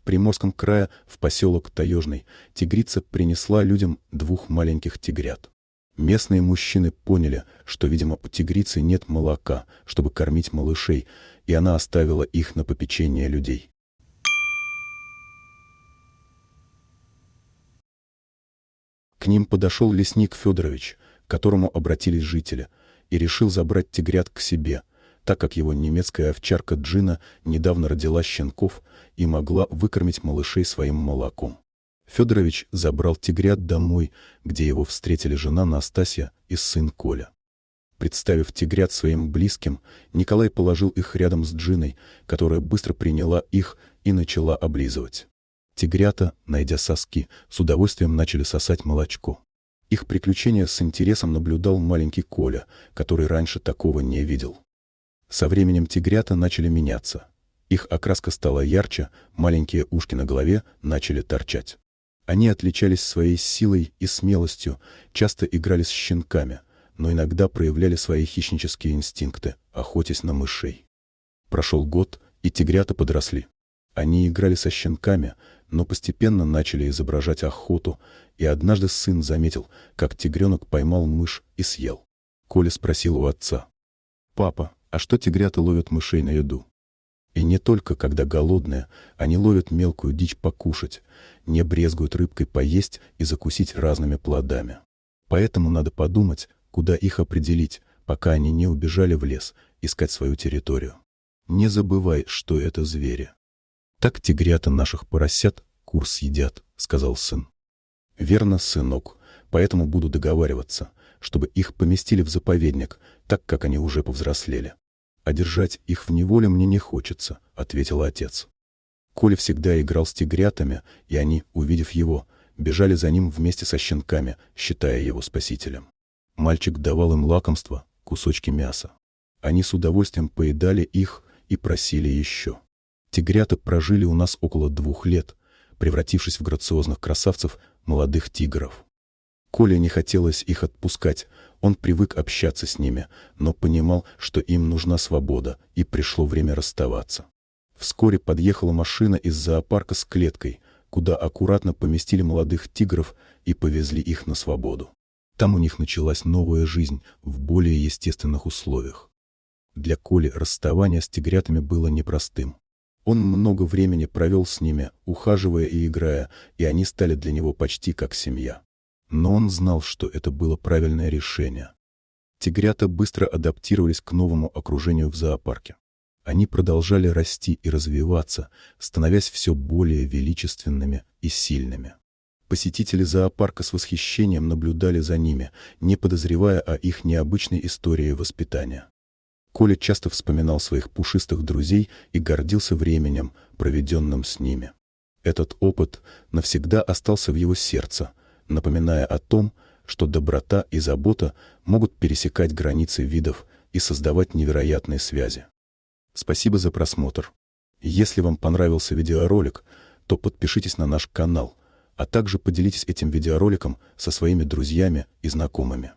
Приморском крае, в поселок Таежный, тигрица принесла людям 2 маленьких тигрят. Местные мужчины поняли, что, видимо, у тигрицы нет молока, чтобы кормить малышей, и она оставила их на попечение людей. К ним подошел лесник Федорович, к которому обратились жители, и решил забрать тигрят к себе, так как его немецкая овчарка Джина недавно родила щенков и могла выкормить малышей своим молоком. Федорович забрал тигрят домой, где его встретили жена Настасья и сын Коля. Представив тигрят своим близким, Николай положил их рядом с Джиной, которая быстро приняла их и начала облизывать. Тигрята, найдя соски, с удовольствием начали сосать молочко. Их приключения с интересом наблюдал маленький Коля, который раньше такого не видел. Со временем тигрята начали меняться. Их окраска стала ярче, маленькие ушки на голове начали торчать. Они отличались своей силой и смелостью, часто играли с щенками, но иногда проявляли свои хищнические инстинкты, охотясь на мышей. Прошел год, и тигрята подросли. Они играли со щенками, но постепенно начали изображать охоту, и однажды сын заметил, как тигренок поймал мышь и съел. Коля спросил у отца: «Папа, а что тигрята ловят мышей на еду?» И не только когда голодные, они ловят мелкую дичь покушать, не брезгуют рыбкой поесть и закусить разными плодами. Поэтому надо подумать, куда их определить, пока они не убежали в лес искать свою территорию. Не забывай, что это звери. «Так тигрята наших поросят курс едят», — сказал сын. «Верно, сынок, поэтому буду договариваться, чтобы их поместили в заповедник, так как они уже повзрослели. А держать их в неволе мне не хочется», — ответил отец. Коля всегда играл с тигрятами, и они, увидев его, бежали за ним вместе со щенками, считая его спасителем. Мальчик давал им лакомство, кусочки мяса. Они с удовольствием поедали их и просили еще. Тигрята прожили у нас около 2 лет, превратившись в грациозных красавцев, молодых тигров. Коле не хотелось их отпускать, он привык общаться с ними, но понимал, что им нужна свобода, и пришло время расставаться. Вскоре подъехала машина из зоопарка с клеткой, куда аккуратно поместили молодых тигров и повезли их на свободу. Там у них началась новая жизнь в более естественных условиях. Для Коли расставание с тигрятами было непростым. Он много времени провел с ними, ухаживая и играя, и они стали для него почти как семья. Но он знал, что это было правильное решение. Тигрята быстро адаптировались к новому окружению в зоопарке. Они продолжали расти и развиваться, становясь все более величественными и сильными. Посетители зоопарка с восхищением наблюдали за ними, не подозревая о их необычной истории воспитания. Коля часто вспоминал своих пушистых друзей и гордился временем, проведенным с ними. Этот опыт навсегда остался в его сердце, напоминая о том, что доброта и забота могут пересекать границы видов и создавать невероятные связи. Спасибо за просмотр. Если вам понравился видеоролик, то подпишитесь на наш канал, а также поделитесь этим видеороликом со своими друзьями и знакомыми.